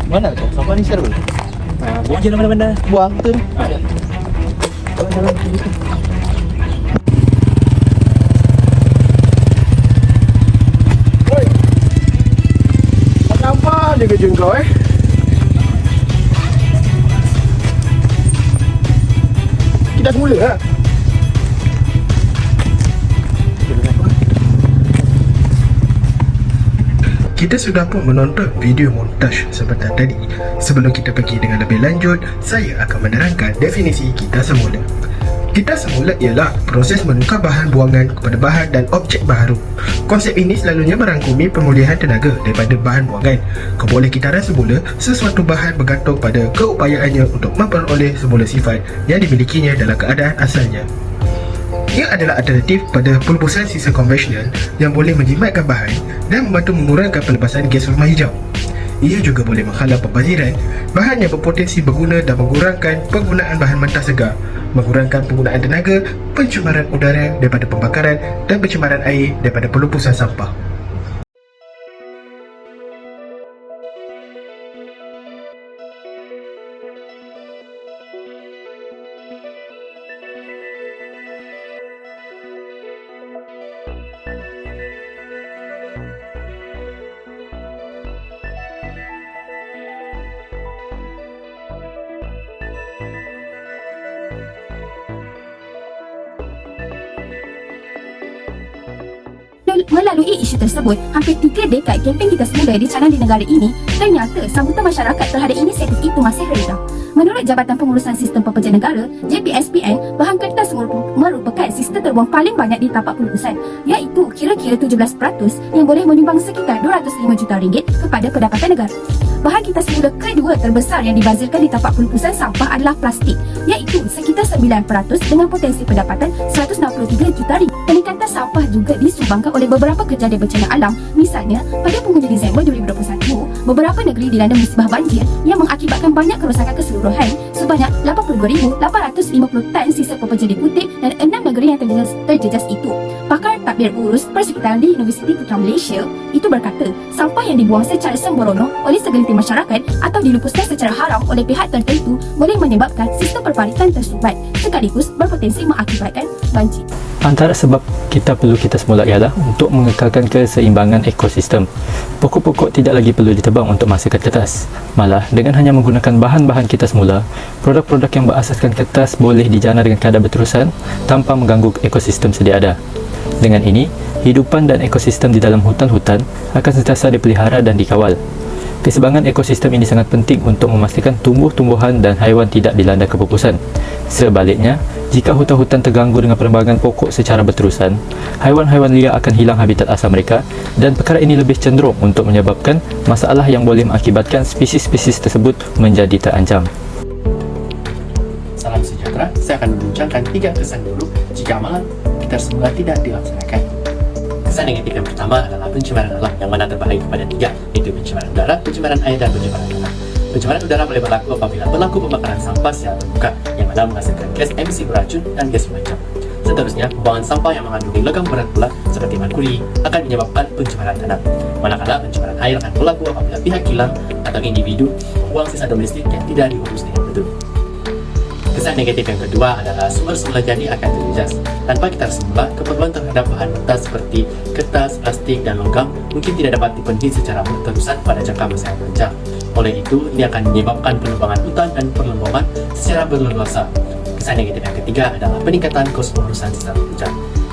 Mana tu? Sampah ni share boleh? Buang je lah mana-mana. Buang betul. Jalan-jalan gitu. Oi. Apa dia kerja kau Kita semula lah. Kita sudah pun menonton video montaj sebentar tadi. Sebelum kita pergi dengan lebih lanjut, saya akan menerangkan definisi kita semula. Kita semula ialah proses menukar bahan buangan kepada bahan dan objek baharu. Konsep ini selalunya merangkumi pemulihan tenaga daripada bahan buangan. Kebolehkitaran semula, sesuatu bahan bergantung pada keupayaannya untuk memperoleh semula sifat yang dimilikinya dalam keadaan asalnya. Ia adalah alternatif pada pelubusan sisa konvensional yang boleh menjimatkan bahan dan membantu mengurangkan pelepasan gas rumah hijau. Ia juga boleh menghalau pembaziran, bahan yang berpotensi berguna dan mengurangkan penggunaan bahan mentah segar, mengurangkan penggunaan tenaga, pencemaran udara daripada pembakaran dan pencemaran air daripada pelupusan sampah. Melalui isu tersebut, hampir 3 dekad kempen kita semula dicanang di negara ini, ternyata sambutan masyarakat terhadap inisiatif itu masih rendah. Menurut Jabatan Pengurusan Sistem Pekerja Negara (JPSPN), bahan kertas merupakan sistem terbuang paling banyak di tapak pelubusan, iaitu kira-kira 17% yang boleh menyumbang sekitar RM205 juta kepada pendapatan negara. Bahan kertas semula kedua terbesar yang dibazirkan di tapak pelubusan sampah adalah plastik, iaitu sekitar 9% dengan potensi pendapatan RM163 juta. Peningkatan sampah juga disumbangkan oleh beberapa kejadian bencana alam. Misalnya, pada penghujung Disember 2021, beberapa negeri dilanda musibah banjir yang mengakibatkan banyak kerosakan keseluruhan. Sebanyak 82,850 tan sisa pekerja dikutip dan 6 negeri yang terjejas itu. Pakar takbir urus persekitaran di Universiti Putra Malaysia itu berkata, sampah yang dibuang secara sembrono oleh segelintir masyarakat atau dilupuskan secara haram oleh pihak tertentu boleh menyebabkan sistem perparitan tersumbat, sekaligus berpotensi mengakibatkan banjir. Antara sebab kita semula ialah untuk mengekalkan keseimbangan ekosistem. Pokok-pokok tidak lagi perlu ditebang untuk menghasilkan kertas. Malah, dengan hanya menggunakan bahan-bahan kita semula, produk-produk yang berasaskan kertas boleh dijana dengan kadar berterusan tanpa mengganggu ekosistem sedia ada. Dengan ini, hidupan dan ekosistem di dalam hutan-hutan akan sentiasa dipelihara dan dikawal. Keseimbangan ekosistem ini sangat penting untuk memastikan tumbuh-tumbuhan dan haiwan tidak dilanda kepupusan. Sebaliknya, jika hutan-hutan terganggu dengan penebangan pokok secara berterusan, haiwan-haiwan liar akan hilang habitat asal mereka dan perkara ini lebih cenderung untuk menyebabkan masalah yang boleh mengakibatkan spesies-spesies tersebut menjadi terancam. Salam sejahtera, saya akan membincangkan 3 kesan dulu jika amalan kita semula tidak dilaksanakan. Kesan negatif yang pertama adalah pencemaran alam yang mana terbahagi kepada 3, yaitu pencemaran udara, pencemaran air dan pencemaran tanah. Pencemaran udara boleh berlaku apabila berlaku pembakaran sampah secara terbuka yang mana menghasilkan gas emisi beracun dan gas beracun. Seterusnya, pembuangan sampah yang mengandungi logam berat pula seperti merkuri akan menyebabkan pencemaran tanah. Manakala pencemaran air akan berlaku apabila pihak kilang atau individu membuang sisa domestik yang tidak diurus dengan betul. Kesan negatif yang kedua adalah sumber semula jadi akan terjejas. Tanpa kita semula, keperluan terhadap bahan mentah seperti kertas, plastik dan logam mungkin tidak dapat dipenuhi secara berterusan pada jangka masa yang panjang. Oleh itu, ini akan menyebabkan penebangan hutan dan perlembungan secara berleluasa. Kesan negatif yang ketiga adalah peningkatan kos pengurusan sisa pekerja.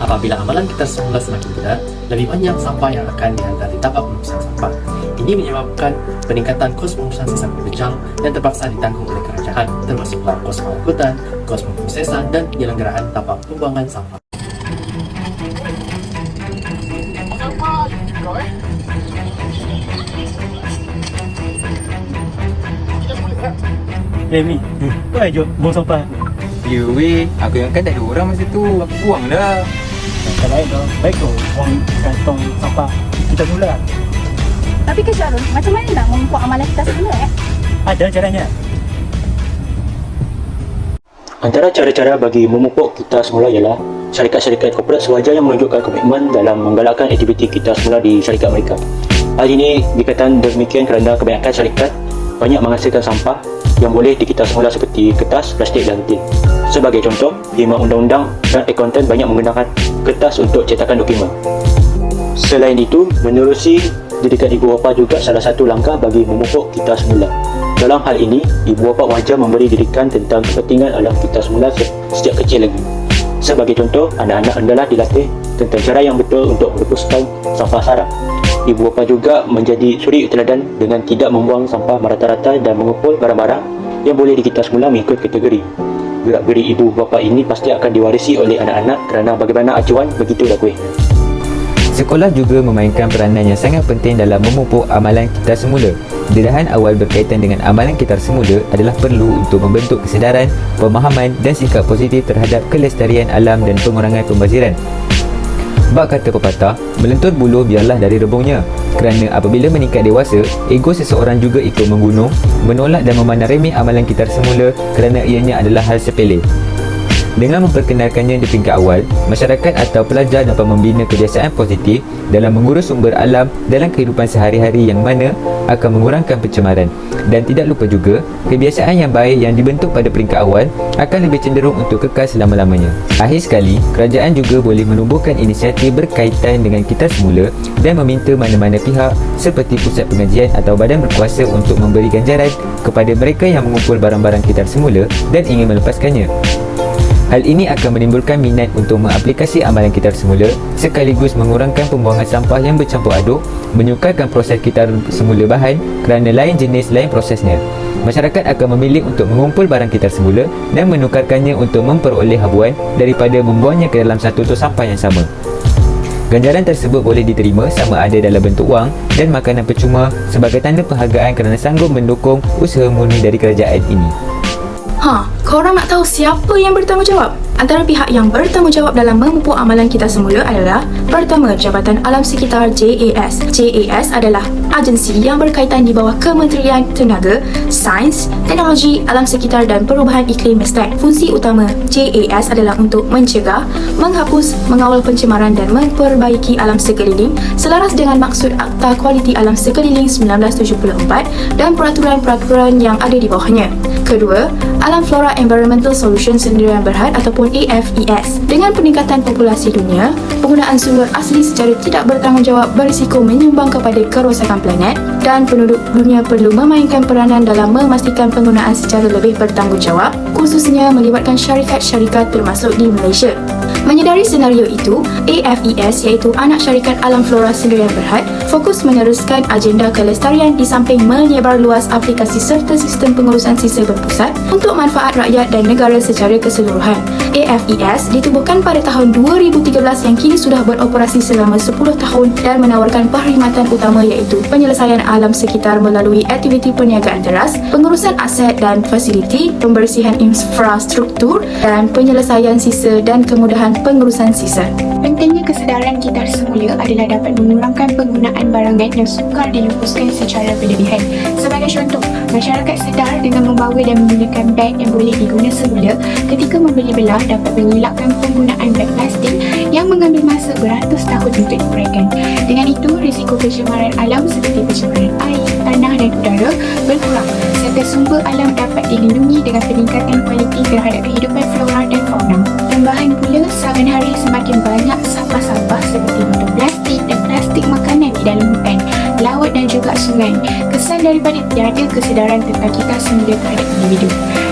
Apabila amalan kita semula semakin benar, lebih banyak sampah yang akan dihantar di tapak pelubusan sampah. Ini menyebabkan peningkatan kos pengurusan sisa pekerja dan terpaksa ditanggung oleh kerajaan, termasuklah kos pengangkutan, kos pemprosesan dan penyelenggaraan tapak pembuangan sampah. Mi, kau aja buang sampah. Ya weh, aku yang kan tak ada orang masa tu. Aku buang lah. Tak baik tu, baik tu buang kantong sampah kita semula. Tapi ke Syarul, macam mana nak membuat amalan kita semula Ada caranya. Antara cara-cara bagi memupuk kita semula ialah syarikat-syarikat korporat sewajarnya menunjukkan komitmen dalam menggalakkan aktiviti kita semula di syarikat mereka. Hal ini dikatakan demikian kerana kebanyakan syarikat banyak menghasilkan sampah yang boleh dikita semula seperti kertas, plastik dan tin. Sebagai contoh, khidmat undang-undang dan akuntan banyak menggunakan kertas untuk cetakan dokumen. Selain itu, menerusi didikan ibu bapa juga salah satu langkah bagi memupuk kita semula. Dalam hal ini, ibu bapa wajar memberi didikan tentang kepentingan alam kita semula sejak kecil lagi. Sebagai contoh, anak-anak hendaklah dilatih tentang cara yang betul untuk melepaskan sampah sarap. Ibu bapa juga menjadi suri teladan dengan tidak membuang sampah merata-rata dan mengumpul barang-barang yang boleh dikita semula mengikut kategori. Gerak-geri ibu bapa ini pasti akan diwarisi oleh anak-anak kerana bagaimana acuan begitulah kuih. Sekolah juga memainkan peranan yang sangat penting dalam memupuk amalan kita semula. Dedahan awal berkaitan dengan amalan kita semula adalah perlu untuk membentuk kesedaran, pemahaman dan sikap positif terhadap kelestarian alam dan pengurangan pembaziran. Bak kata pepatah, melentur buluh biarlah dari rebungnya. Kerana apabila meningkat dewasa, ego seseorang juga ikut menggunung, menolak dan memandang remeh amalan kita semula kerana ianya adalah hal sepele. Dengan memperkenalkannya di peringkat awal, masyarakat atau pelajar dapat membina kebiasaan positif dalam mengurus sumber alam dalam kehidupan sehari-hari yang mana akan mengurangkan pencemaran. Dan tidak lupa juga, kebiasaan yang baik yang dibentuk pada peringkat awal akan lebih cenderung untuk kekal selama-lamanya. Akhir sekali, kerajaan juga boleh menumbuhkan inisiatif berkaitan dengan kita semula dan meminta mana-mana pihak seperti pusat pengajian atau badan berkuasa untuk memberi ganjaran kepada mereka yang mengumpul barang-barang kita semula dan ingin melepaskannya. Hal ini akan menimbulkan minat untuk mengaplikasi amalan kitar semula sekaligus mengurangkan pembuangan sampah yang bercampur aduk, menyukarkan proses kitar semula bahan kerana lain jenis lain prosesnya. Masyarakat akan memilih untuk mengumpul barang kitar semula dan menukarkannya untuk memperoleh habuan daripada membuangnya ke dalam satu tong sampah yang sama. Ganjaran tersebut boleh diterima sama ada dalam bentuk wang dan makanan percuma sebagai tanda penghargaan kerana sanggup mendukung usaha murni dari kerajaan ini. Korang nak tahu siapa yang bertanggungjawab? Antara pihak yang bertanggungjawab dalam memupuk amalan kita semula adalah pertama, Jabatan Alam Sekitar JAS. JAS adalah agensi yang berkaitan di bawah Kementerian Tenaga, Sains, Teknologi, Alam Sekitar dan Perubahan Iklim Mestek. Fungsi utama JAS adalah untuk mencegah, menghapus, mengawal pencemaran dan memperbaiki alam sekeliling selaras dengan maksud Akta Kualiti Alam Sekeliling 1974 dan peraturan-peraturan yang ada di bawahnya. Kedua, Alam Flora Environmental Solution Sendirian Berhad ataupun AFES. Dengan peningkatan populasi dunia, penggunaan sumber asli secara tidak bertanggungjawab berisiko menyumbang kepada kerosakan planet dan penduduk dunia perlu memainkan peranan dalam memastikan penggunaan secara lebih bertanggungjawab, khususnya melibatkan syarikat-syarikat termasuk di Malaysia. Menyedari senario itu, AFES iaitu Anak Syarikat Alam Flora Sendirian Berhad fokus meneruskan agenda kelestarian di samping menyebar luas aplikasi serta sistem pengurusan sisa berpusat untuk manfaat rakyat dan negara secara keseluruhan. AFES ditubuhkan pada tahun 2013 yang kini sudah beroperasi selama 10 tahun dan menawarkan perkhidmatan utama iaitu penyelesaian alam sekitar melalui aktiviti perniagaan teras, pengurusan aset dan fasiliti, pembersihan infrastruktur dan penyelesaian sisa dan kemudahan pengurusan sisa. Pentingnya kesedaran kitar semula adalah dapat mengurangkan penggunaan barangan yang sukar dilupuskan secara berlebihan. Sebagai contoh, masyarakat sedar dengan membawa dan menggunakan beg yang boleh diguna semula ketika membeli belah dapat mengelakkan penggunaan beg plastik yang mengambil masa beratus tahun untuk diuraikan. Dengan itu, risiko pencemaran alam seperti pencemaran air, tanah dan udara berkurang serta sumber alam dapat dilindungi dengan peningkatan kualiti terhadap kehidupan flora dan fauna. Tambahan pula, saban hari semakin banyak sampah-sampah seperti botol plastik dan plastik makanan di dalam hutan, laut dan juga sungai. Kesan daripada tiada kesedaran tentang kita semula terhadap individu.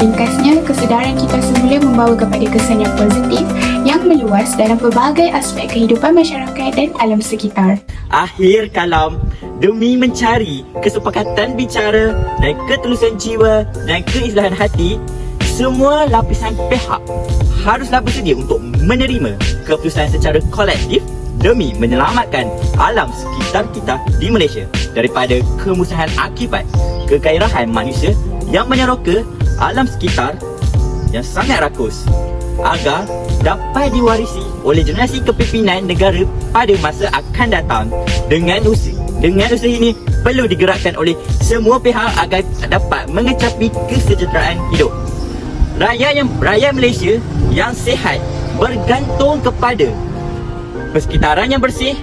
Ringkasnya, kesedaran kita semula membawa kepada kesan yang positif yang meluas dalam pelbagai aspek kehidupan masyarakat dan alam sekitar. Akhir kalam, demi mencari kesepakatan bicara dan ketulusan jiwa dan keislahan hati, semua lapisan pihak haruslah bersedia untuk menerima keputusan secara kolektif demi menyelamatkan alam sekitar kita di Malaysia daripada kemusnahan akibat kegairahan manusia yang menyeroka alam sekitar yang sangat rakus agar dapat diwarisi oleh generasi kepimpinan negara pada masa akan datang. Dengan usaha ini perlu digerakkan oleh semua pihak agar dapat mengecapi kesejahteraan hidup. Rakyat Malaysia yang sihat bergantung kepada persekitaran yang bersih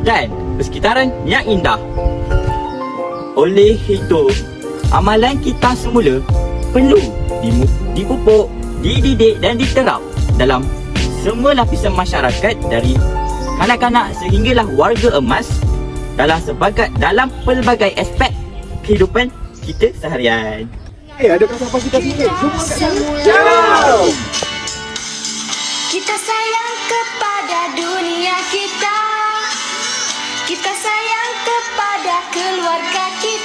dan persekitaran yang indah. Oleh itu, amalan kita semula perlu dipupuk, dididik dan diterap dalam semua lapisan masyarakat dari kanak-kanak sehinggalah warga emas dalam pelbagai aspek kehidupan kita seharian. Ada kapasitas sikit. Jom. Kita sayang kepada dunia kita. Kita sayang kepada keluarga kita.